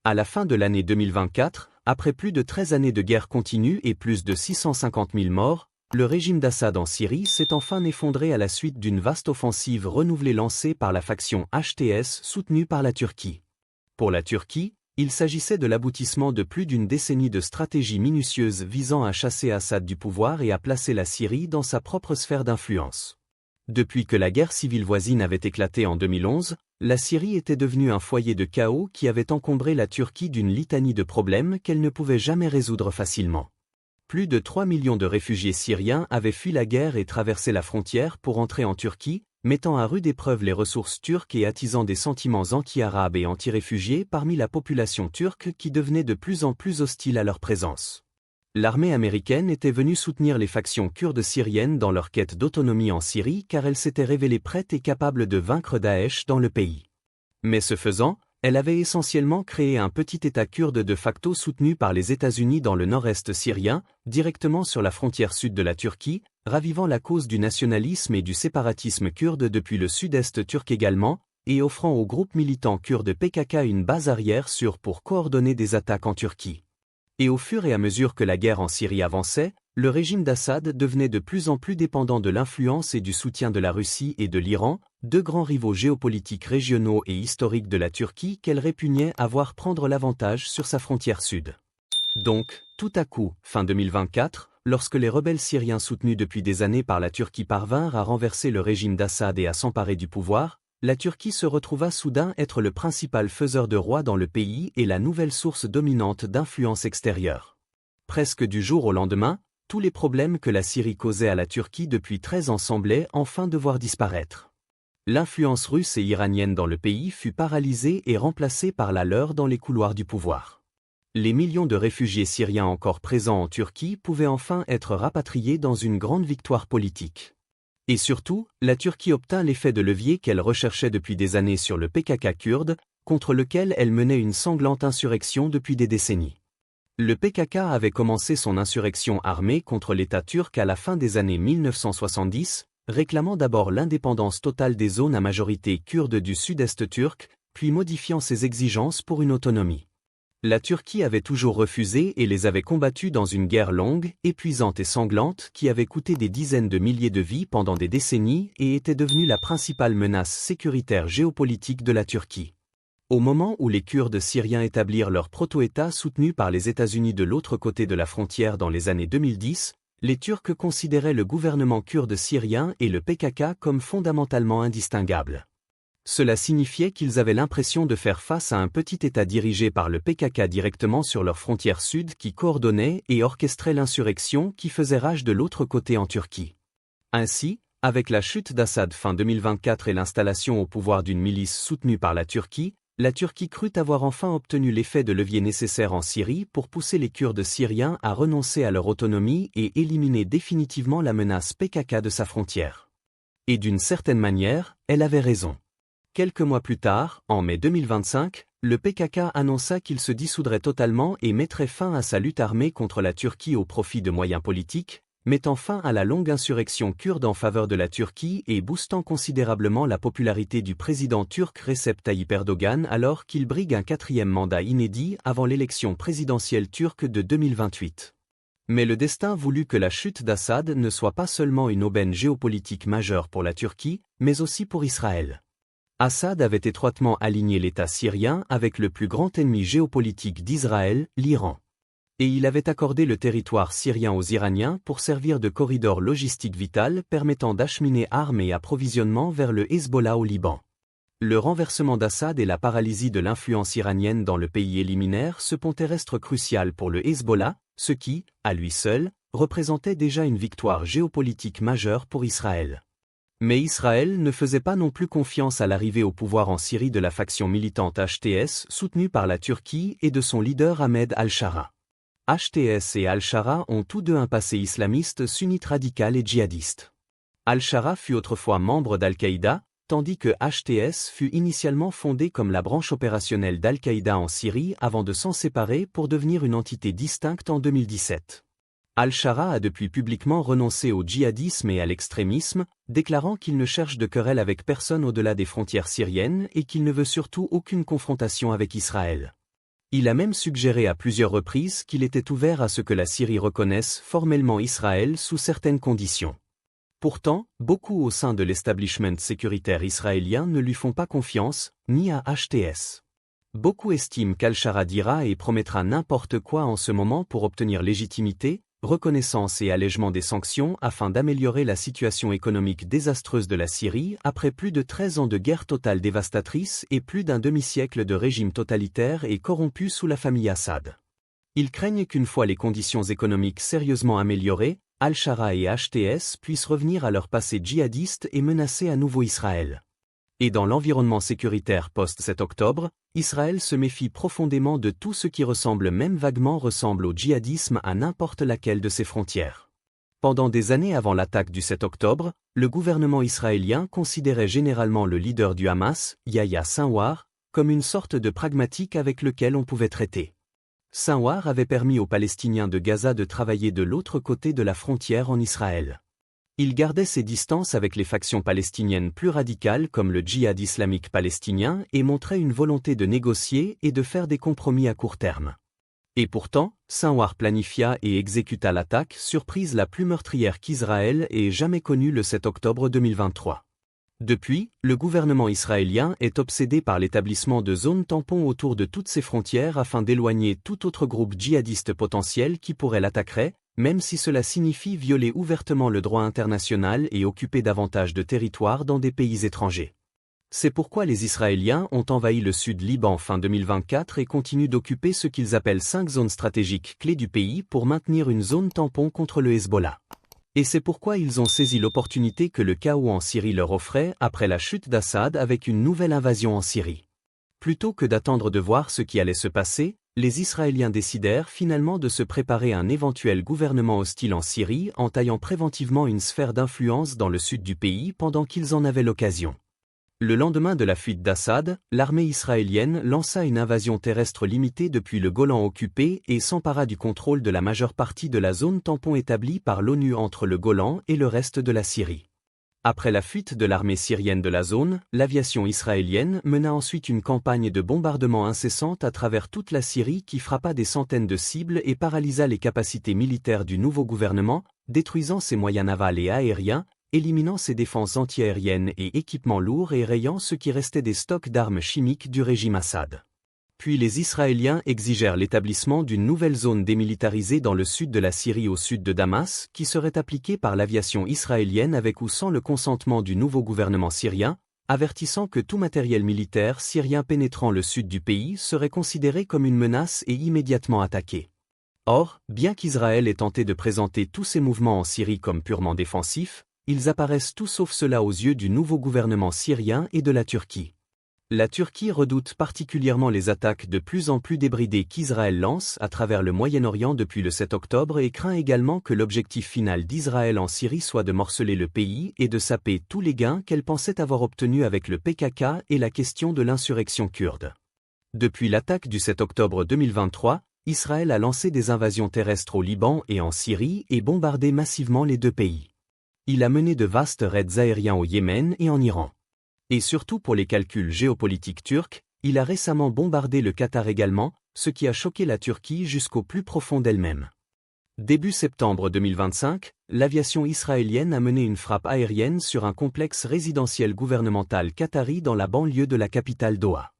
À la fin de l'année 2024, après plus de 13 années de guerre continue et plus de 650 000 morts, le régime d'Assad en Syrie s'est enfin effondré à la suite d'une vaste offensive renouvelée lancée par la faction HTS soutenue par la Turquie. Pour la Turquie, il s'agissait de l'aboutissement de plus d'une décennie de stratégies minutieuses visant à chasser Assad du pouvoir et à placer la Syrie dans sa propre sphère d'influence. Depuis que la guerre civile voisine avait éclaté en 2011, la Syrie était devenue un foyer de chaos qui avait encombré la Turquie d'une litanie de problèmes qu'elle ne pouvait jamais résoudre facilement. Plus de 3 millions de réfugiés syriens avaient fui la guerre et traversé la frontière pour entrer en Turquie, mettant à rude épreuve les ressources turques et attisant des sentiments anti-arabes et anti-réfugiés parmi la population turque qui devenait de plus en plus hostile à leur présence. L'armée américaine était venue soutenir les factions kurdes syriennes dans leur quête d'autonomie en Syrie car elle s'était révélée prête et capable de vaincre Daesh dans le pays. Mais ce faisant, elle avait essentiellement créé un petit État kurde de facto soutenu par les États-Unis dans le nord-est syrien, directement sur la frontière sud de la Turquie, ravivant la cause du nationalisme et du séparatisme kurde depuis le sud-est turc également, et offrant au groupe militant kurde PKK une base arrière sûre pour coordonner des attaques en Turquie. Et au fur et à mesure que la guerre en Syrie avançait, le régime d'Assad devenait de plus en plus dépendant de l'influence et du soutien de la Russie et de l'Iran, deux grands rivaux géopolitiques régionaux et historiques de la Turquie qu'elle répugnait à voir prendre l'avantage sur sa frontière sud. Donc, tout à coup, fin 2024, lorsque les rebelles syriens soutenus depuis des années par la Turquie parvinrent à renverser le régime d'Assad et à s'emparer du pouvoir, la Turquie se retrouva soudain être le principal faiseur de roi dans le pays et la nouvelle source dominante d'influence extérieure. Presque du jour au lendemain, tous les problèmes que la Syrie causait à la Turquie depuis 13 ans semblaient enfin devoir disparaître. L'influence russe et iranienne dans le pays fut paralysée et remplacée par la leur dans les couloirs du pouvoir. Les millions de réfugiés syriens encore présents en Turquie pouvaient enfin être rapatriés dans une grande victoire politique. Et surtout, la Turquie obtint l'effet de levier qu'elle recherchait depuis des années sur le PKK kurde, contre lequel elle menait une sanglante insurrection depuis des décennies. Le PKK avait commencé son insurrection armée contre l'État turc à la fin des années 1970, réclamant d'abord l'indépendance totale des zones à majorité kurde du sud-est turc, puis modifiant ses exigences pour une autonomie. La Turquie avait toujours refusé et les avait combattus dans une guerre longue, épuisante et sanglante qui avait coûté des dizaines de milliers de vies pendant des décennies et était devenue la principale menace sécuritaire géopolitique de la Turquie. Au moment où les Kurdes syriens établirent leur proto-État soutenu par les États-Unis de l'autre côté de la frontière dans les années 2010, les Turcs considéraient le gouvernement kurde syrien et le PKK comme fondamentalement indistinguables. Cela signifiait qu'ils avaient l'impression de faire face à un petit État dirigé par le PKK directement sur leur frontière sud qui coordonnait et orchestrait l'insurrection qui faisait rage de l'autre côté en Turquie. Ainsi, avec la chute d'Assad fin 2024 et l'installation au pouvoir d'une milice soutenue par la Turquie crut avoir enfin obtenu l'effet de levier nécessaire en Syrie pour pousser les Kurdes syriens à renoncer à leur autonomie et éliminer définitivement la menace PKK de sa frontière. Et d'une certaine manière, elle avait raison. Quelques mois plus tard, en mai 2025, le PKK annonça qu'il se dissoudrait totalement et mettrait fin à sa lutte armée contre la Turquie au profit de moyens politiques, mettant fin à la longue insurrection kurde en faveur de la Turquie et boostant considérablement la popularité du président turc Recep Tayyip Erdogan alors qu'il brigue un 4e mandat inédit avant l'élection présidentielle turque de 2028. Mais le destin voulut que la chute d'Assad ne soit pas seulement une aubaine géopolitique majeure pour la Turquie, mais aussi pour Israël. Assad avait étroitement aligné l'État syrien avec le plus grand ennemi géopolitique d'Israël, l'Iran. Et il avait accordé le territoire syrien aux Iraniens pour servir de corridor logistique vital permettant d'acheminer armes et approvisionnements vers le Hezbollah au Liban. Le renversement d'Assad et la paralysie de l'influence iranienne dans le pays éliminèrent ce pont terrestre crucial pour le Hezbollah, ce qui, à lui seul, représentait déjà une victoire géopolitique majeure pour Israël. Mais Israël ne faisait pas non plus confiance à l'arrivée au pouvoir en Syrie de la faction militante HTS soutenue par la Turquie et de son leader Ahmed al-Shara. HTS et al-Shara ont tous deux un passé islamiste sunnite radical et djihadiste. Al-Shara fut autrefois membre d'Al-Qaïda, tandis que HTS fut initialement fondé comme la branche opérationnelle d'Al-Qaïda en Syrie avant de s'en séparer pour devenir une entité distincte en 2017. Al-Shara a depuis publiquement renoncé au djihadisme et à l'extrémisme, déclarant qu'il ne cherche de querelle avec personne au-delà des frontières syriennes et qu'il ne veut surtout aucune confrontation avec Israël. Il a même suggéré à plusieurs reprises qu'il était ouvert à ce que la Syrie reconnaisse formellement Israël sous certaines conditions. Pourtant, beaucoup au sein de l'establishment sécuritaire israélien ne lui font pas confiance, ni à HTS. Beaucoup estiment qu'Al-Shara dira et promettra n'importe quoi en ce moment pour obtenir légitimité, reconnaissance et allègement des sanctions afin d'améliorer la situation économique désastreuse de la Syrie après plus de 13 ans de guerre totale dévastatrice et plus d'un demi-siècle de régime totalitaire et corrompu sous la famille Assad. Ils craignent qu'une fois les conditions économiques sérieusement améliorées, Al-Shara et HTS puissent revenir à leur passé djihadiste et menacer à nouveau Israël. Et dans l'environnement sécuritaire post-7 octobre, Israël se méfie profondément de tout ce qui même vaguement ressemble au djihadisme à n'importe laquelle de ses frontières. Pendant des années avant l'attaque du 7 octobre, le gouvernement israélien considérait généralement le leader du Hamas, Yahya Sinwar, comme une sorte de pragmatique avec lequel on pouvait traiter. Sinwar avait permis aux Palestiniens de Gaza de travailler de l'autre côté de la frontière en Israël. Il gardait ses distances avec les factions palestiniennes plus radicales comme le djihad islamique palestinien et montrait une volonté de négocier et de faire des compromis à court terme. Et pourtant, Sinwar planifia et exécuta l'attaque surprise la plus meurtrière qu'Israël ait jamais connue le 7 octobre 2023. Depuis, le gouvernement israélien est obsédé par l'établissement de zones tampons autour de toutes ses frontières afin d'éloigner tout autre groupe djihadiste potentiel qui pourrait l'attaquer, même si cela signifie violer ouvertement le droit international et occuper davantage de territoire dans des pays étrangers. C'est pourquoi les Israéliens ont envahi le sud Liban fin 2024 et continuent d'occuper ce qu'ils appellent 5 zones stratégiques clés du pays pour maintenir une zone tampon contre le Hezbollah. Et c'est pourquoi ils ont saisi l'opportunité que le chaos en Syrie leur offrait après la chute d'Assad avec une nouvelle invasion en Syrie. Plutôt que d'attendre de voir ce qui allait se passer, les Israéliens décidèrent finalement de se préparer à un éventuel gouvernement hostile en Syrie en taillant préventivement une sphère d'influence dans le sud du pays pendant qu'ils en avaient l'occasion. Le lendemain de la fuite d'Assad, l'armée israélienne lança une invasion terrestre limitée depuis le Golan occupé et s'empara du contrôle de la majeure partie de la zone tampon établie par l'ONU entre le Golan et le reste de la Syrie. Après la fuite de l'armée syrienne de la zone, l'aviation israélienne mena ensuite une campagne de bombardement incessante à travers toute la Syrie qui frappa des centaines de cibles et paralysa les capacités militaires du nouveau gouvernement, détruisant ses moyens navals et aériens, éliminant ses défenses antiaériennes et équipements lourds et rayant ce qui restait des stocks d'armes chimiques du régime Assad. Puis les Israéliens exigèrent l'établissement d'une nouvelle zone démilitarisée dans le sud de la Syrie au sud de Damas, qui serait appliquée par l'aviation israélienne avec ou sans le consentement du nouveau gouvernement syrien, avertissant que tout matériel militaire syrien pénétrant le sud du pays serait considéré comme une menace et immédiatement attaqué. Or, bien qu'Israël ait tenté de présenter tous ses mouvements en Syrie comme purement défensifs, ils apparaissent tout sauf cela aux yeux du nouveau gouvernement syrien et de la Turquie. La Turquie redoute particulièrement les attaques de plus en plus débridées qu'Israël lance à travers le Moyen-Orient depuis le 7 octobre et craint également que l'objectif final d'Israël en Syrie soit de morceler le pays et de saper tous les gains qu'elle pensait avoir obtenus avec le PKK et la question de l'insurrection kurde. Depuis l'attaque du 7 octobre 2023, Israël a lancé des invasions terrestres au Liban et en Syrie et bombardé massivement les deux pays. Il a mené de vastes raids aériens au Yémen et en Iran. Et surtout pour les calculs géopolitiques turcs, il a récemment bombardé le Qatar également, ce qui a choqué la Turquie jusqu'au plus profond d'elle-même. Début septembre 2025, l'aviation israélienne a mené une frappe aérienne sur un complexe résidentiel gouvernemental qatari dans la banlieue de la capitale Doha.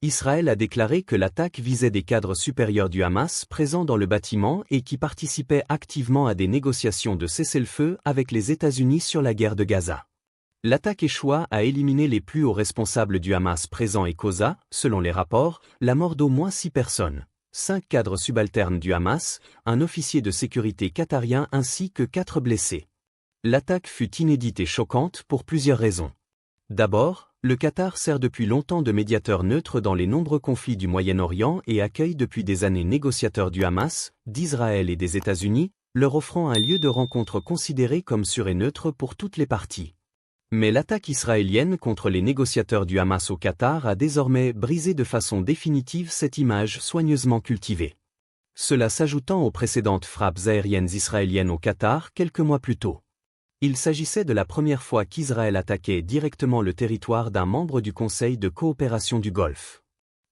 Israël a déclaré que l'attaque visait des cadres supérieurs du Hamas présents dans le bâtiment et qui participaient activement à des négociations de cessez-le-feu avec les États-Unis sur la guerre de Gaza. L'attaque échoua à éliminer les plus hauts responsables du Hamas présents et causa, selon les rapports, la mort d'au moins 6 personnes, 5 cadres subalternes du Hamas, un officier de sécurité qatarien ainsi que 4 blessés. L'attaque fut inédite et choquante pour plusieurs raisons. D'abord, le Qatar sert depuis longtemps de médiateur neutre dans les nombreux conflits du Moyen-Orient et accueille depuis des années négociateurs du Hamas, d'Israël et des États-Unis, leur offrant un lieu de rencontre considéré comme sûr et neutre pour toutes les parties. Mais l'attaque israélienne contre les négociateurs du Hamas au Qatar a désormais brisé de façon définitive cette image soigneusement cultivée. Cela s'ajoutant aux précédentes frappes aériennes israéliennes au Qatar quelques mois plus tôt. Il s'agissait de la première fois qu'Israël attaquait directement le territoire d'un membre du Conseil de coopération du Golfe.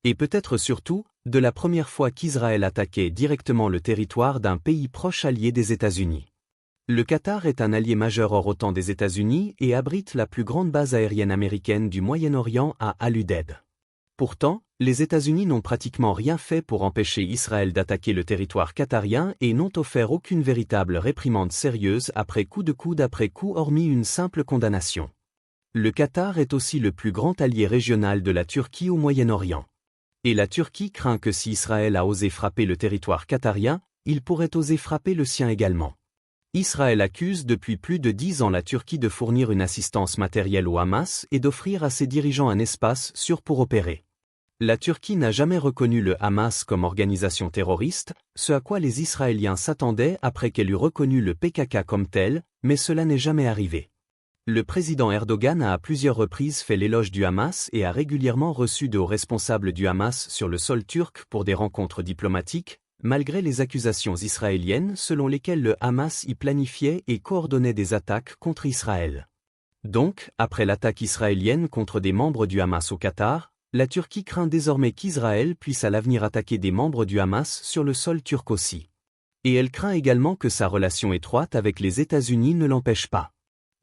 Et peut-être surtout, de la première fois qu'Israël attaquait directement le territoire d'un pays proche allié des États-Unis. Le Qatar est un allié majeur hors OTAN des États-Unis et abrite la plus grande base aérienne américaine du Moyen-Orient à Al-Udeid. Pourtant, les États-Unis n'ont pratiquement rien fait pour empêcher Israël d'attaquer le territoire qatarien et n'ont offert aucune véritable réprimande sérieuse après coup de coude après coup hormis une simple condamnation. Le Qatar est aussi le plus grand allié régional de la Turquie au Moyen-Orient. Et la Turquie craint que si Israël a osé frapper le territoire qatarien, il pourrait oser frapper le sien également. Israël accuse depuis plus de 10 ans la Turquie de fournir une assistance matérielle au Hamas et d'offrir à ses dirigeants un espace sûr pour opérer. La Turquie n'a jamais reconnu le Hamas comme organisation terroriste, ce à quoi les Israéliens s'attendaient après qu'elle eût reconnu le PKK comme tel, mais cela n'est jamais arrivé. Le président Erdogan a à plusieurs reprises fait l'éloge du Hamas et a régulièrement reçu de hauts responsables du Hamas sur le sol turc pour des rencontres diplomatiques, malgré les accusations israéliennes selon lesquelles le Hamas y planifiait et coordonnait des attaques contre Israël. Donc, après l'attaque israélienne contre des membres du Hamas au Qatar, la Turquie craint désormais qu'Israël puisse à l'avenir attaquer des membres du Hamas sur le sol turc aussi. Et elle craint également que sa relation étroite avec les États-Unis ne l'empêche pas.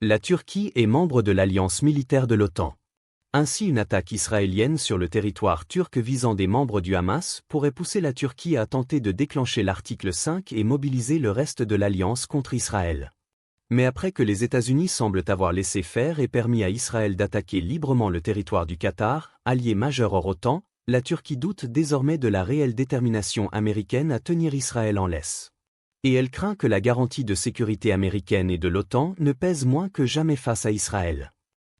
La Turquie est membre de l'alliance militaire de l'OTAN. Ainsi une attaque israélienne sur le territoire turc visant des membres du Hamas pourrait pousser la Turquie à tenter de déclencher l'article 5 et mobiliser le reste de l'alliance contre Israël. Mais après que les États-Unis semblent avoir laissé faire et permis à Israël d'attaquer librement le territoire du Qatar, allié majeur hors OTAN, la Turquie doute désormais de la réelle détermination américaine à tenir Israël en laisse. Et elle craint que la garantie de sécurité américaine et de l'OTAN ne pèse moins que jamais face à Israël.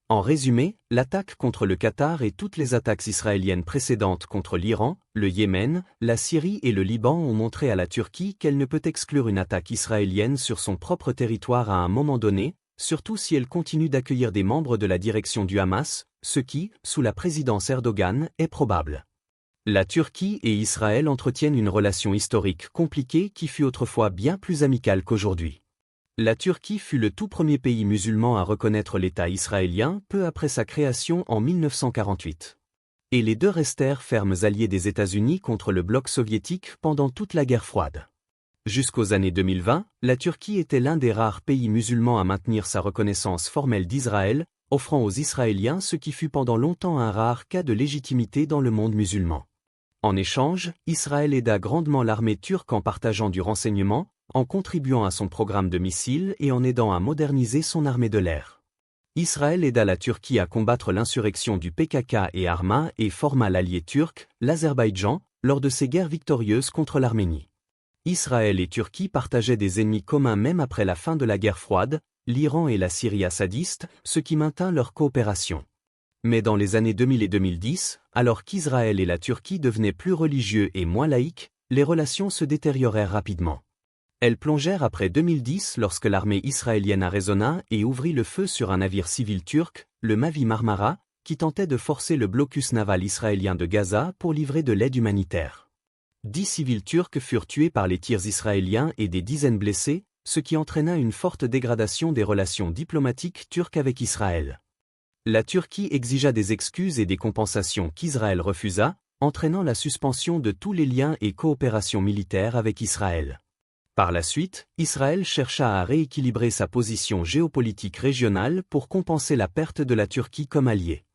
En résumé, l'attaque contre le Qatar et toutes les attaques israéliennes précédentes contre l'Iran, le Yémen, la Syrie et le Liban ont montré à la Turquie qu'elle ne peut exclure une attaque israélienne sur son propre territoire à un moment donné, surtout si elle continue d'accueillir des membres de la direction du Hamas, ce qui, sous la présidence Erdogan, est probable. La Turquie et Israël entretiennent une relation historique compliquée qui fut autrefois bien plus amicale qu'aujourd'hui. La Turquie fut le tout premier pays musulman à reconnaître l'État israélien peu après sa création en 1948. Et les deux restèrent fermes alliés des États-Unis contre le bloc soviétique pendant toute la guerre froide. Jusqu'aux années 2020, la Turquie était l'un des rares pays musulmans à maintenir sa reconnaissance formelle d'Israël, offrant aux Israéliens ce qui fut pendant longtemps un rare cas de légitimité dans le monde musulman. En échange, Israël aida grandement l'armée turque en partageant du renseignement, en contribuant à son programme de missiles et en aidant à moderniser son armée de l'air. Israël aida la Turquie à combattre l'insurrection du PKK et Arma et forma l'allié turc, l'Azerbaïdjan, lors de ses guerres victorieuses contre l'Arménie. Israël et Turquie partageaient des ennemis communs même après la fin de la guerre froide, l'Iran et la Syrie assadiste, ce qui maintint leur coopération. Mais dans les années 2000 et 2010, alors qu'Israël et la Turquie devenaient plus religieux et moins laïques, les relations se détériorèrent rapidement. Elles plongèrent après 2010 lorsque l'armée israélienne arraisonna et ouvrit le feu sur un navire civil turc, le Mavi Marmara, qui tentait de forcer le blocus naval israélien de Gaza pour livrer de l'aide humanitaire. 10 civils turcs furent tués par les tirs israéliens et des dizaines blessés, ce qui entraîna une forte dégradation des relations diplomatiques turques avec Israël. La Turquie exigea des excuses et des compensations qu'Israël refusa, entraînant la suspension de tous les liens et coopérations militaires avec Israël. Par la suite, Israël chercha à rééquilibrer sa position géopolitique régionale pour compenser la perte de la Turquie comme allié.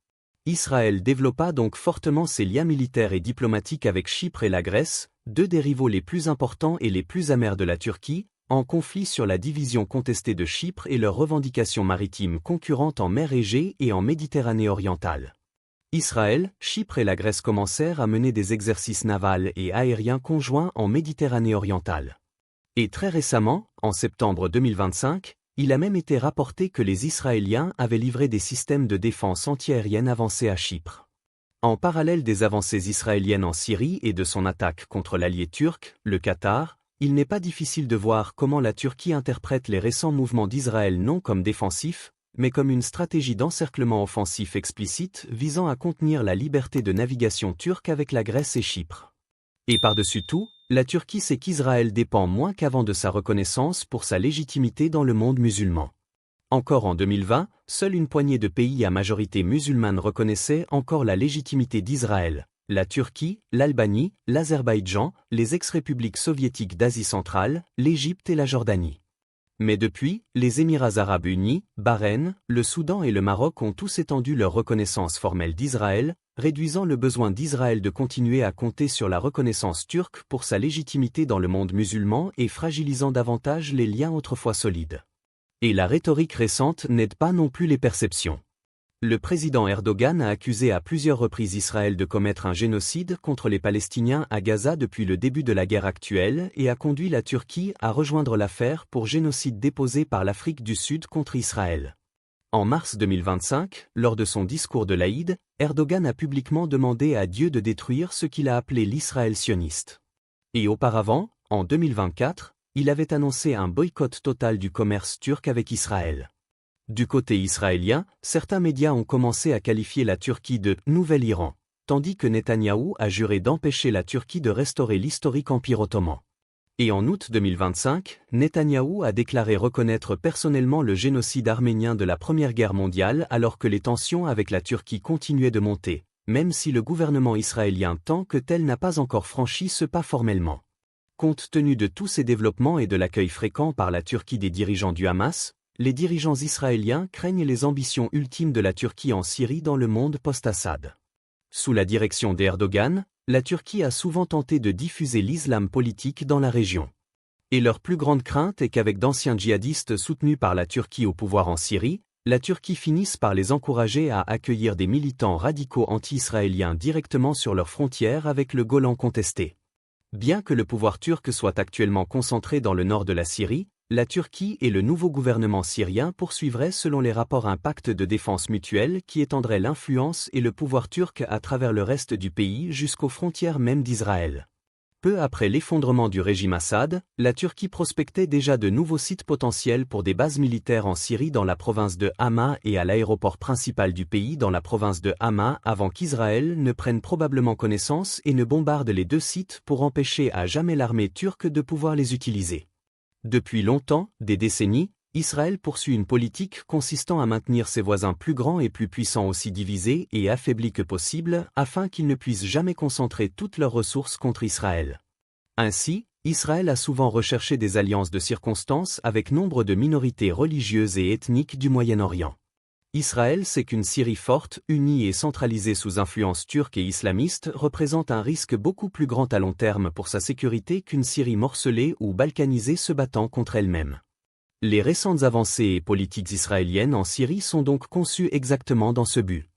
Israël développa donc fortement ses liens militaires et diplomatiques avec Chypre et la Grèce, deux des rivaux les plus importants et les plus amers de la Turquie, en conflit sur la division contestée de Chypre et leurs revendications maritimes concurrentes en mer Égée et en Méditerranée orientale. Israël, Chypre et la Grèce commencèrent à mener des exercices navals et aériens conjoints en Méditerranée orientale. Et très récemment, en septembre 2025, il a même été rapporté que les Israéliens avaient livré des systèmes de défense antiaérienne avancés à Chypre. En parallèle des avancées israéliennes en Syrie et de son attaque contre l'allié turc, le Qatar, il n'est pas difficile de voir comment la Turquie interprète les récents mouvements d'Israël non comme défensifs, mais comme une stratégie d'encerclement offensif explicite visant à contenir la liberté de navigation turque avec la Grèce et Chypre. Et par-dessus tout, la Turquie sait qu'Israël dépend moins qu'avant de sa reconnaissance pour sa légitimité dans le monde musulman. Encore en 2020, seule une poignée de pays à majorité musulmane reconnaissait encore la légitimité d'Israël, la Turquie, l'Albanie, l'Azerbaïdjan, les ex-républiques soviétiques d'Asie centrale, l'Égypte et la Jordanie. Mais depuis, les Émirats arabes unis, Bahreïn, le Soudan et le Maroc ont tous étendu leur reconnaissance formelle d'Israël, réduisant le besoin d'Israël de continuer à compter sur la reconnaissance turque pour sa légitimité dans le monde musulman et fragilisant davantage les liens autrefois solides. Et la rhétorique récente n'aide pas non plus les perceptions. Le président Erdogan a accusé à plusieurs reprises Israël de commettre un génocide contre les Palestiniens à Gaza depuis le début de la guerre actuelle et a conduit la Turquie à rejoindre l'affaire pour génocide déposée par l'Afrique du Sud contre Israël. En mars 2025, lors de son discours de l'Aïd, Erdogan a publiquement demandé à Dieu de détruire ce qu'il a appelé l'Israël sioniste. Et auparavant, en 2024, il avait annoncé un boycott total du commerce turc avec Israël. Du côté israélien, certains médias ont commencé à qualifier la Turquie de « Nouvel Iran », tandis que Netanyahou a juré d'empêcher la Turquie de restaurer l'historique empire ottoman. Et en août 2025, Netanyahou a déclaré reconnaître personnellement le génocide arménien de la Première Guerre mondiale alors que les tensions avec la Turquie continuaient de monter, même si le gouvernement israélien tant que tel n'a pas encore franchi ce pas formellement. Compte tenu de tous ces développements et de l'accueil fréquent par la Turquie des dirigeants du Hamas, les dirigeants israéliens craignent les ambitions ultimes de la Turquie en Syrie dans le monde post-Assad. Sous la direction d'Erdogan, la Turquie a souvent tenté de diffuser l'islam politique dans la région. Et leur plus grande crainte est qu'avec d'anciens djihadistes soutenus par la Turquie au pouvoir en Syrie, la Turquie finisse par les encourager à accueillir des militants radicaux anti-israéliens directement sur leurs frontières avec le Golan contesté. Bien que le pouvoir turc soit actuellement concentré dans le nord de la Syrie, la Turquie et le nouveau gouvernement syrien poursuivraient selon les rapports un pacte de défense mutuelle qui étendrait l'influence et le pouvoir turc à travers le reste du pays jusqu'aux frontières même d'Israël. Peu après l'effondrement du régime Assad, la Turquie prospectait déjà de nouveaux sites potentiels pour des bases militaires en Syrie dans la province de Hama et à l'aéroport principal du pays dans la province de Hama avant qu'Israël ne prenne probablement connaissance et ne bombarde les deux sites pour empêcher à jamais l'armée turque de pouvoir les utiliser. Depuis longtemps, des décennies, Israël poursuit une politique consistant à maintenir ses voisins plus grands et plus puissants aussi divisés et affaiblis que possible afin qu'ils ne puissent jamais concentrer toutes leurs ressources contre Israël. Ainsi, Israël a souvent recherché des alliances de circonstance avec nombre de minorités religieuses et ethniques du Moyen-Orient. Israël sait qu'une Syrie forte, unie et centralisée sous influence turque et islamiste représente un risque beaucoup plus grand à long terme pour sa sécurité qu'une Syrie morcelée ou balkanisée se battant contre elle-même. Les récentes avancées et politiques israéliennes en Syrie sont donc conçues exactement dans ce but.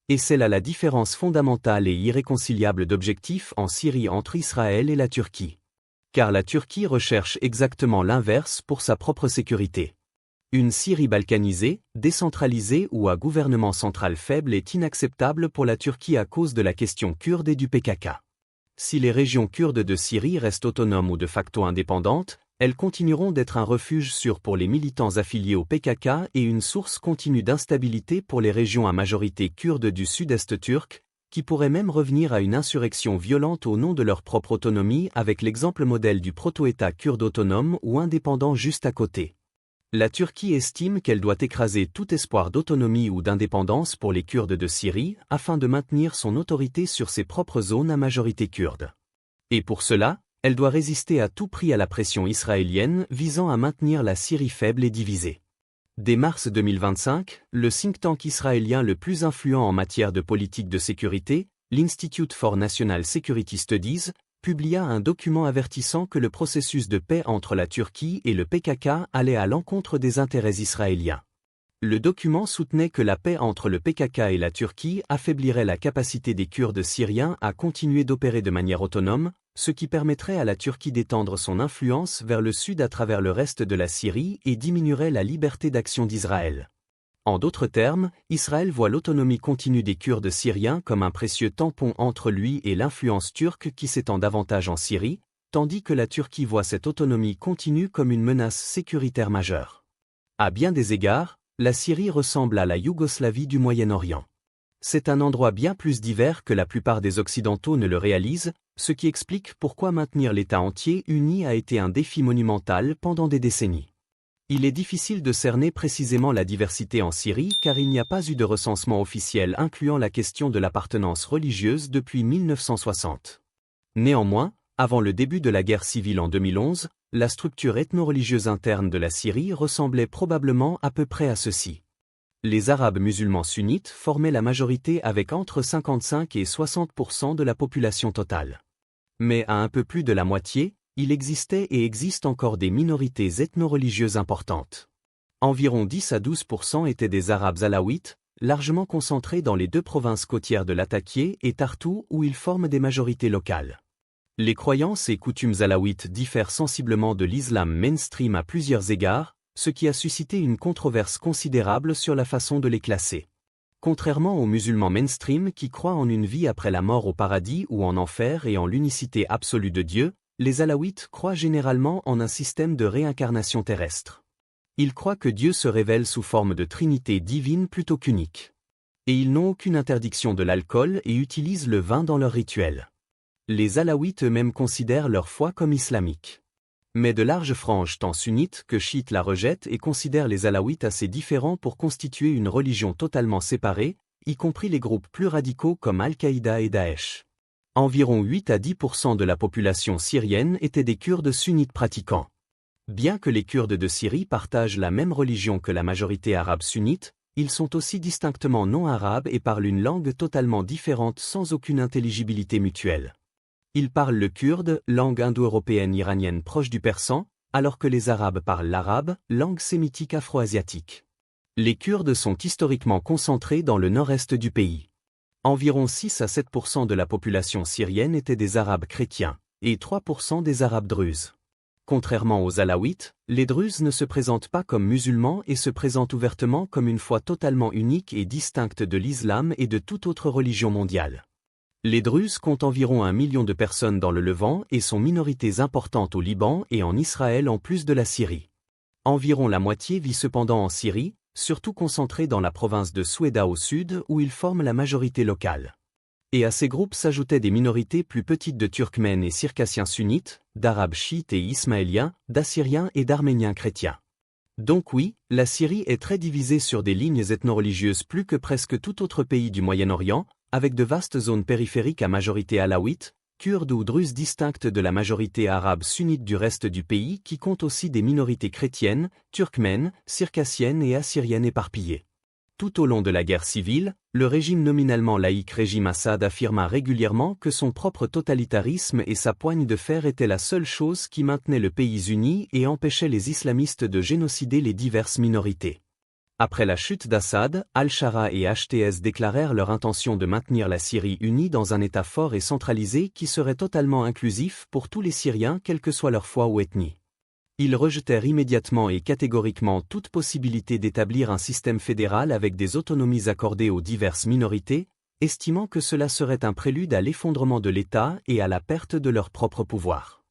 Et c'est là la différence fondamentale et irréconciliable d'objectifs en Syrie entre Israël et la Turquie. Car la Turquie recherche exactement l'inverse pour sa propre sécurité. Une Syrie balkanisée, décentralisée ou à gouvernement central faible est inacceptable pour la Turquie à cause de la question kurde et du PKK. Si les régions kurdes de Syrie restent autonomes ou de facto indépendantes, elles continueront d'être un refuge sûr pour les militants affiliés au PKK et une source continue d'instabilité pour les régions à majorité kurde du sud-est turc, qui pourraient même revenir à une insurrection violente au nom de leur propre autonomie avec l'exemple modèle du proto-État kurde autonome ou indépendant juste à côté. La Turquie estime qu'elle doit écraser tout espoir d'autonomie ou d'indépendance pour les Kurdes de Syrie afin de maintenir son autorité sur ses propres zones à majorité kurde. Et pour cela, elle doit résister à tout prix à la pression israélienne visant à maintenir la Syrie faible et divisée. Dès mars 2025, le think tank israélien le plus influent en matière de politique de sécurité, l'Institute for National Security Studies, publia un document avertissant que le processus de paix entre la Turquie et le PKK allait à l'encontre des intérêts israéliens. Le document soutenait que la paix entre le PKK et la Turquie affaiblirait la capacité des Kurdes syriens à continuer d'opérer de manière autonome, ce qui permettrait à la Turquie d'étendre son influence vers le sud à travers le reste de la Syrie et diminuerait la liberté d'action d'Israël. En d'autres termes, Israël voit l'autonomie continue des Kurdes syriens comme un précieux tampon entre lui et l'influence turque qui s'étend davantage en Syrie, tandis que la Turquie voit cette autonomie continue comme une menace sécuritaire majeure. À bien des égards, la Syrie ressemble à la Yougoslavie du Moyen-Orient. C'est un endroit bien plus divers que la plupart des Occidentaux ne le réalisent, ce qui explique pourquoi maintenir l'État entier uni a été un défi monumental pendant des décennies. Il est difficile de cerner précisément la diversité en Syrie car il n'y a pas eu de recensement officiel incluant la question de l'appartenance religieuse depuis 1960. Néanmoins, avant le début de la guerre civile en 2011, la structure ethno-religieuse interne de la Syrie ressemblait probablement à peu près à ceci. Les Arabes musulmans sunnites formaient la majorité avec entre 55 et 60% de la population totale. Mais à un peu plus de la moitié, il existait et existe encore des minorités ethno-religieuses importantes. Environ 10 à 12% étaient des Arabes alaouites, largement concentrés dans les deux provinces côtières de Latakia et Tartou où ils forment des majorités locales. Les croyances et coutumes alaouites diffèrent sensiblement de l'islam mainstream à plusieurs égards, ce qui a suscité une controverse considérable sur la façon de les classer. Contrairement aux musulmans mainstream qui croient en une vie après la mort au paradis ou en enfer et en l'unicité absolue de Dieu, les alaouites croient généralement en un système de réincarnation terrestre. Ils croient que Dieu se révèle sous forme de trinité divine plutôt qu'unique. Et ils n'ont aucune interdiction de l'alcool et utilisent le vin dans leurs rituels. Les alaouites eux-mêmes considèrent leur foi comme islamique. Mais de larges franges tant sunnites que chiites la rejettent et considèrent les alaouites assez différents pour constituer une religion totalement séparée, y compris les groupes plus radicaux comme Al-Qaïda et Daesh. Environ 8 à 10% de la population syrienne étaient des Kurdes sunnites pratiquants. Bien que les Kurdes de Syrie partagent la même religion que la majorité arabe sunnite, ils sont aussi distinctement non-arabes et parlent une langue totalement différente sans aucune intelligibilité mutuelle. Ils parlent le kurde, langue indo-européenne iranienne proche du persan, alors que les Arabes parlent l'arabe, langue sémitique afro-asiatique. Les Kurdes sont historiquement concentrés dans le nord-est du pays. Environ 6 à 7% de la population syrienne étaient des Arabes chrétiens, et 3% des Arabes druzes. Contrairement aux Alaouites, les Druzes ne se présentent pas comme musulmans et se présentent ouvertement comme une foi totalement unique et distincte de l'islam et de toute autre religion mondiale. Les Druzes comptent environ 1 million de personnes dans le Levant et sont minorités importantes au Liban et en Israël en plus de la Syrie. Environ la moitié vit cependant en Syrie, surtout concentrée dans la province de Soueida au sud où ils forment la majorité locale. Et à ces groupes s'ajoutaient des minorités plus petites de Turkmènes et Circassiens sunnites, d'Arabes chiites et ismaéliens, d'Assyriens et d'Arméniens chrétiens. Donc oui, la Syrie est très divisée sur des lignes ethno-religieuses plus que presque tout autre pays du Moyen-Orient, avec de vastes zones périphériques à majorité alaouite, kurdes ou druzes distinctes de la majorité arabe sunnite du reste du pays qui compte aussi des minorités chrétiennes, turkmènes, circassiennes et assyriennes éparpillées. Tout au long de la guerre civile, le régime nominalement laïque régime Assad affirma régulièrement que son propre totalitarisme et sa poigne de fer étaient la seule chose qui maintenait le pays uni et empêchait les islamistes de génocider les diverses minorités. Après la chute d'Assad, Al-Shara et HTS déclarèrent leur intention de maintenir la Syrie unie dans un État fort et centralisé qui serait totalement inclusif pour tous les Syriens quelle que soit leur foi ou ethnie. Ils rejetèrent immédiatement et catégoriquement toute possibilité d'établir un système fédéral avec des autonomies accordées aux diverses minorités, estimant que cela serait un prélude à l'effondrement de l'État et à la perte de leur propre pouvoir.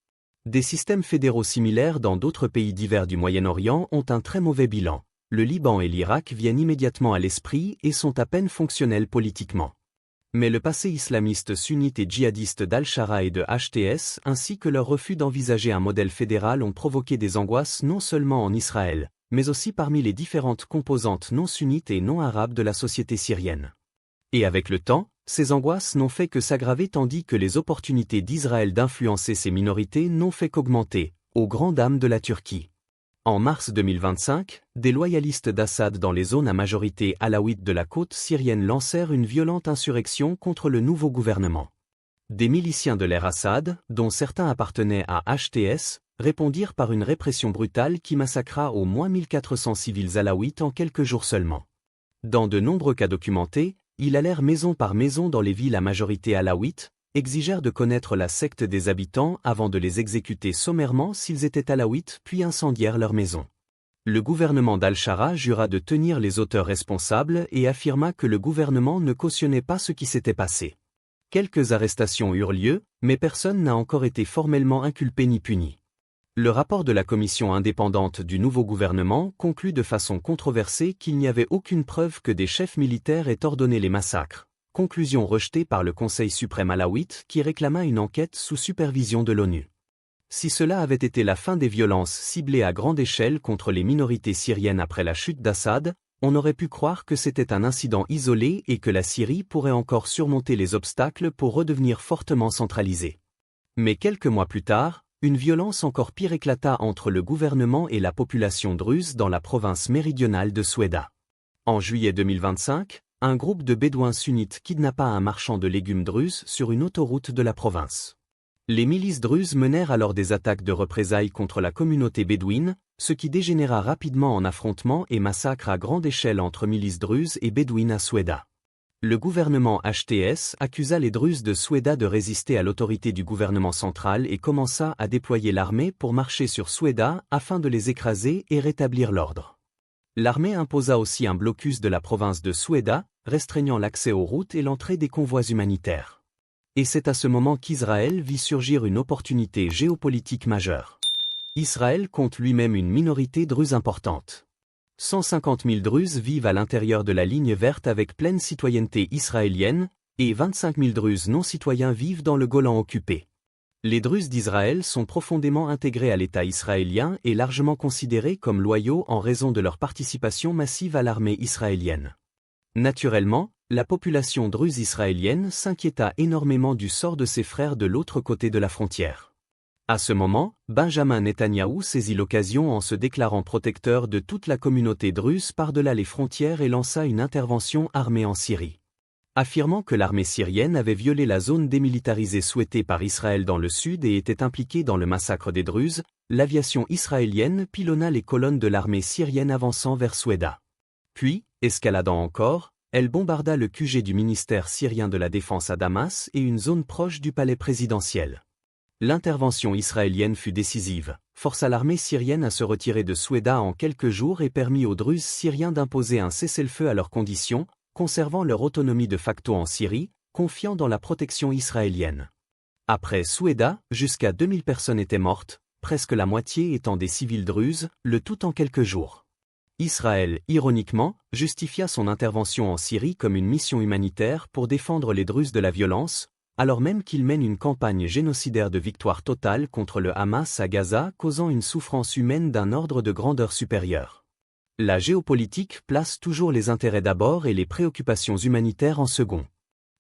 Des systèmes fédéraux similaires dans d'autres pays divers du Moyen-Orient ont un très mauvais bilan. Le Liban et l'Irak viennent immédiatement à l'esprit et sont à peine fonctionnels politiquement. Mais le passé islamiste sunnite et djihadiste d'Al-Shara et de HTS ainsi que leur refus d'envisager un modèle fédéral ont provoqué des angoisses non seulement en Israël, mais aussi parmi les différentes composantes non sunnites et non arabes de la société syrienne. Et avec le temps, ces angoisses n'ont fait que s'aggraver tandis que les opportunités d'Israël d'influencer ces minorités n'ont fait qu'augmenter, aux grandes dames de la Turquie. En mars 2025, des loyalistes d'Assad dans les zones à majorité alaouite de la côte syrienne lancèrent une violente insurrection contre le nouveau gouvernement. Des miliciens de l'ère Assad, dont certains appartenaient à HTS, répondirent par une répression brutale qui massacra au moins 1400 civils alaouites en quelques jours seulement. Dans de nombreux cas documentés, ils allèrent maison par maison dans les villes à majorité alaouite, exigèrent de connaître la secte des habitants avant de les exécuter sommairement s'ils étaient alaouites puis incendièrent leurs maisons. Le gouvernement d'Al-Shara jura de tenir les auteurs responsables et affirma que le gouvernement ne cautionnait pas ce qui s'était passé. Quelques arrestations eurent lieu, mais personne n'a encore été formellement inculpé ni puni. Le rapport de la commission indépendante du nouveau gouvernement conclut de façon controversée qu'il n'y avait aucune preuve que des chefs militaires aient ordonné les massacres. Conclusion rejetée par le Conseil suprême alaouite qui réclama une enquête sous supervision de l'ONU. Si cela avait été la fin des violences ciblées à grande échelle contre les minorités syriennes après la chute d'Assad, on aurait pu croire que c'était un incident isolé et que la Syrie pourrait encore surmonter les obstacles pour redevenir fortement centralisée. Mais quelques mois plus tard, une violence encore pire éclata entre le gouvernement et la population druze dans la province méridionale de Soueida. En juillet 2025, un groupe de bédouins sunnites kidnappa un marchand de légumes druze sur une autoroute de la province. Les milices druzes menèrent alors des attaques de représailles contre la communauté bédouine, ce qui dégénéra rapidement en affrontements et massacres à grande échelle entre milices druzes et bédouines à Soueida. Le gouvernement HTS accusa les Druzes de Soueida de résister à l'autorité du gouvernement central et commença à déployer l'armée pour marcher sur Soueida afin de les écraser et rétablir l'ordre. L'armée imposa aussi un blocus de la province de Soueida, restreignant l'accès aux routes et l'entrée des convois humanitaires. Et c'est à ce moment qu'Israël vit surgir une opportunité géopolitique majeure. Israël compte lui-même une minorité druze importante. 150 000 Druzes vivent à l'intérieur de la ligne verte avec pleine citoyenneté israélienne, et 25 000 Druzes non-citoyens vivent dans le Golan occupé. Les Druzes d'Israël sont profondément intégrés à l'État israélien et largement considérés comme loyaux en raison de leur participation massive à l'armée israélienne. Naturellement, la population druze israélienne s'inquiéta énormément du sort de ses frères de l'autre côté de la frontière. À ce moment, Benjamin Netanyahou saisit l'occasion en se déclarant protecteur de toute la communauté druze par-delà les frontières et lança une intervention armée en Syrie. Affirmant que l'armée syrienne avait violé la zone démilitarisée souhaitée par Israël dans le sud et était impliquée dans le massacre des Druzes, l'aviation israélienne pilonna les colonnes de l'armée syrienne avançant vers Soueida. Puis, escaladant encore, elle bombarda le QG du ministère syrien de la Défense à Damas et une zone proche du palais présidentiel. L'intervention israélienne fut décisive, força l'armée syrienne à se retirer de Soueida en quelques jours et permit aux Druzes syriens d'imposer un cessez-le-feu à leurs conditions, conservant leur autonomie de facto en Syrie, confiant dans la protection israélienne. Après Soueida, jusqu'à 2000 personnes étaient mortes, presque la moitié étant des civils druzes, le tout en quelques jours. Israël, ironiquement, justifia son intervention en Syrie comme une mission humanitaire pour défendre les Druzes de la violence, alors même qu'il mène une campagne génocidaire de victoire totale contre le Hamas à Gaza, causant une souffrance humaine d'un ordre de grandeur supérieur. La géopolitique place toujours les intérêts d'abord et les préoccupations humanitaires en second.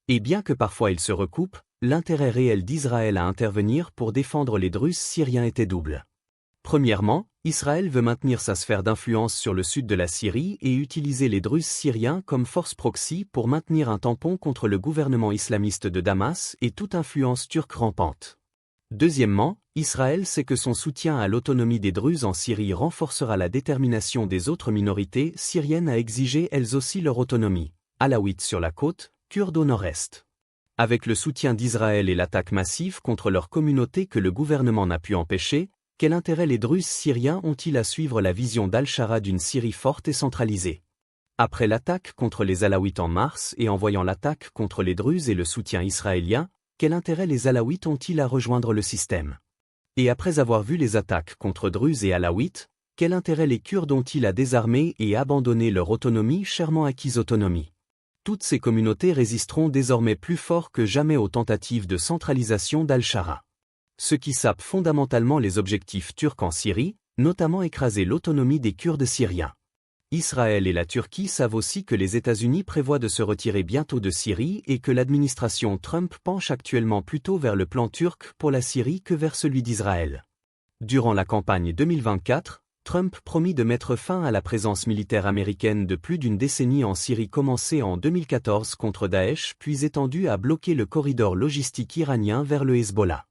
Et bien que parfois ils se recoupent, l'intérêt réel d'Israël à intervenir pour défendre les Druzes syriens était double. Premièrement, Israël veut maintenir sa sphère d'influence sur le sud de la Syrie et utiliser les Druzes syriens comme force proxy pour maintenir un tampon contre le gouvernement islamiste de Damas et toute influence turque rampante. Deuxièmement, Israël sait que son soutien à l'autonomie des Druzes en Syrie renforcera la détermination des autres minorités syriennes à exiger elles aussi leur autonomie, alaouites sur la côte, kurdes au nord-est. Avec le soutien d'Israël et l'attaque massive contre leur communauté que le gouvernement n'a pu empêcher, quel intérêt les Druzes syriens ont-ils à suivre la vision d'Al-Shara d'une Syrie forte et centralisée? Après l'attaque contre les Alaouites en mars et en voyant l'attaque contre les Druzes et le soutien israélien, quel intérêt les Alaouites ont-ils à rejoindre le système? Et après avoir vu les attaques contre Druzes et Alaouites, quel intérêt les Kurdes ont-ils à désarmer et abandonner leur autonomie chèrement acquise autonomie? Toutes ces communautés résisteront désormais plus fort que jamais aux tentatives de centralisation d'Al-Shara. Ce qui sape fondamentalement les objectifs turcs en Syrie, notamment écraser l'autonomie des Kurdes syriens. Israël et la Turquie savent aussi que les États-Unis prévoient de se retirer bientôt de Syrie et que l'administration Trump penche actuellement plutôt vers le plan turc pour la Syrie que vers celui d'Israël. Durant la campagne 2024, Trump promit de mettre fin à la présence militaire américaine de plus d'une décennie en Syrie commencée en 2014 contre Daesh puis étendue à bloquer le corridor logistique iranien vers le Hezbollah.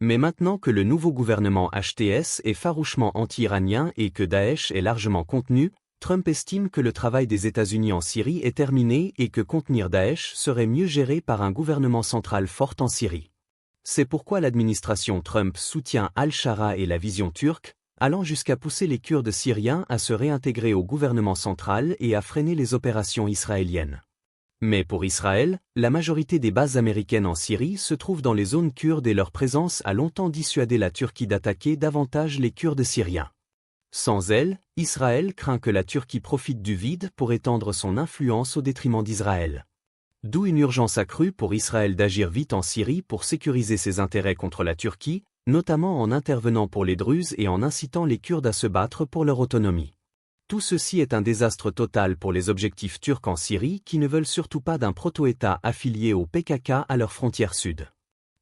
Mais maintenant que le nouveau gouvernement HTS est farouchement anti-iranien et que Daesh est largement contenu, Trump estime que le travail des États-Unis en Syrie est terminé et que contenir Daesh serait mieux géré par un gouvernement central fort en Syrie. C'est pourquoi l'administration Trump soutient Al-Shara et la vision turque, allant jusqu'à pousser les Kurdes syriens à se réintégrer au gouvernement central et à freiner les opérations israéliennes. Mais pour Israël, la majorité des bases américaines en Syrie se trouvent dans les zones kurdes et leur présence a longtemps dissuadé la Turquie d'attaquer davantage les Kurdes syriens. Sans elle, Israël craint que la Turquie profite du vide pour étendre son influence au détriment d'Israël. D'où une urgence accrue pour Israël d'agir vite en Syrie pour sécuriser ses intérêts contre la Turquie, notamment en intervenant pour les Druzes et en incitant les Kurdes à se battre pour leur autonomie. Tout ceci est un désastre total pour les objectifs turcs en Syrie qui ne veulent surtout pas d'un proto-État affilié au PKK à leur frontière sud.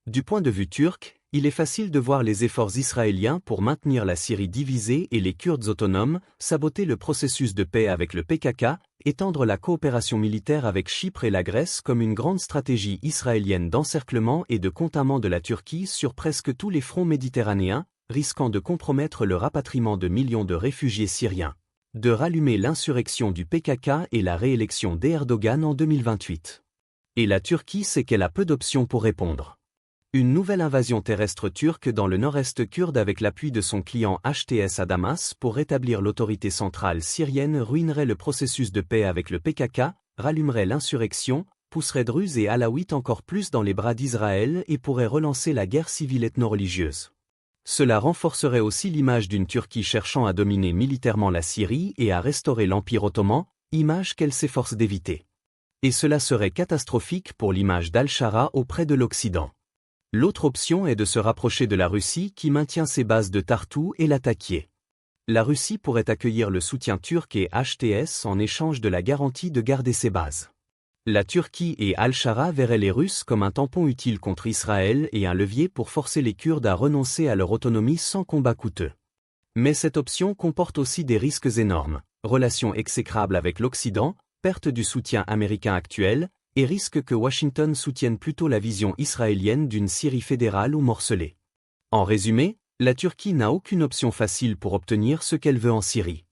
Du point de vue turc, il est facile de voir les efforts israéliens pour maintenir la Syrie divisée et les Kurdes autonomes, saboter le processus de paix avec le PKK, étendre la coopération militaire avec Chypre et la Grèce comme une grande stratégie israélienne d'encerclement et de contintement de la Turquie sur presque tous les fronts méditerranéens, risquant de compromettre le rapatriement de millions de réfugiés syriens, de rallumer l'insurrection du PKK et la réélection d'Erdogan en 2028. Et la Turquie sait qu'elle a peu d'options pour répondre. Une nouvelle invasion terrestre turque dans le nord-est kurde avec l'appui de son client HTS à Damas pour rétablir l'autorité centrale syrienne ruinerait le processus de paix avec le PKK, rallumerait l'insurrection, pousserait Druzes et Alaouites encore plus dans les bras d'Israël et pourrait relancer la guerre civile ethno-religieuse. Cela renforcerait aussi l'image d'une Turquie cherchant à dominer militairement la Syrie et à restaurer l'Empire ottoman, image qu'elle s'efforce d'éviter. Et cela serait catastrophique pour l'image d'Al-Shara auprès de l'Occident. L'autre option est de se rapprocher de la Russie qui maintient ses bases de Tartou et l'attaquer. La Russie pourrait accueillir le soutien turc et HTS en échange de la garantie de garder ses bases. La Turquie et Al-Shara verraient les Russes comme un tampon utile contre Israël et un levier pour forcer les Kurdes à renoncer à leur autonomie sans combat coûteux. Mais cette option comporte aussi des risques énormes, relations exécrables avec l'Occident, perte du soutien américain actuel, et risque que Washington soutienne plutôt la vision israélienne d'une Syrie fédérale ou morcelée. En résumé, la Turquie n'a aucune option facile pour obtenir ce qu'elle veut en Syrie.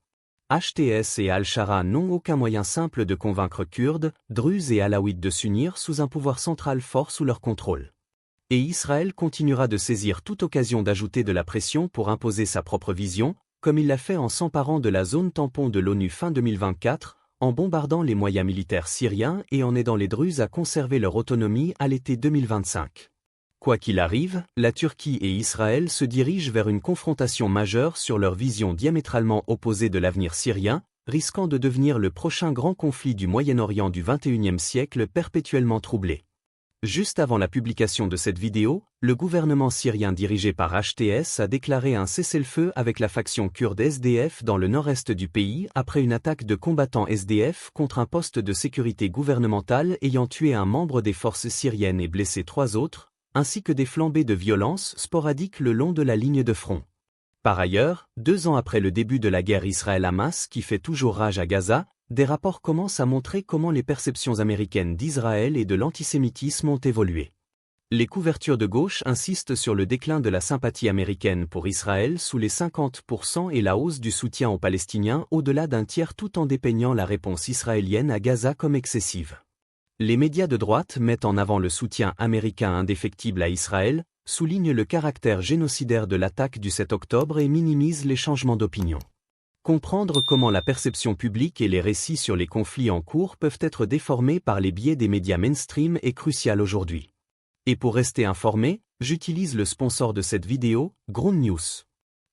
HTS et Al-Shara n'ont aucun moyen simple de convaincre Kurdes, Druzes et Alaouites de s'unir sous un pouvoir central fort sous leur contrôle. Et Israël continuera de saisir toute occasion d'ajouter de la pression pour imposer sa propre vision, comme il l'a fait en s'emparant de la zone tampon de l'ONU fin 2024, en bombardant les moyens militaires syriens et en aidant les Druzes à conserver leur autonomie à l'été 2025. Quoi qu'il arrive, la Turquie et Israël se dirigent vers une confrontation majeure sur leur vision diamétralement opposée de l'avenir syrien, risquant de devenir le prochain grand conflit du Moyen-Orient du XXIe siècle perpétuellement troublé. Juste avant la publication de cette vidéo, le gouvernement syrien dirigé par HTS a déclaré un cessez-le-feu avec la faction kurde SDF dans le nord-est du pays après une attaque de combattants SDF contre un poste de sécurité gouvernementale ayant tué un membre des forces syriennes et blessé 3 autres, ainsi que des flambées de violence sporadiques le long de la ligne de front. Par ailleurs, 2 ans après le début de la guerre Israël-Hamas qui fait toujours rage à Gaza, des rapports commencent à montrer comment les perceptions américaines d'Israël et de l'antisémitisme ont évolué. Les couvertures de gauche insistent sur le déclin de la sympathie américaine pour Israël sous les 50% et la hausse du soutien aux Palestiniens au-delà d'un tiers tout en dépeignant la réponse israélienne à Gaza comme excessive. Les médias de droite mettent en avant le soutien américain indéfectible à Israël, soulignent le caractère génocidaire de l'attaque du 7 octobre et minimisent les changements d'opinion. Comprendre comment la perception publique et les récits sur les conflits en cours peuvent être déformés par les biais des médias mainstream est crucial aujourd'hui. Et pour rester informé, j'utilise le sponsor de cette vidéo, Ground News.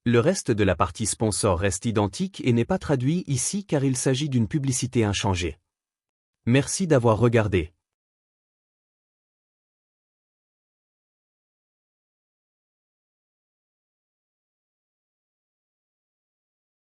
Le reste de la partie sponsor reste identique et n'est pas traduit ici car il s'agit d'une publicité inchangée. Merci d'avoir regardé.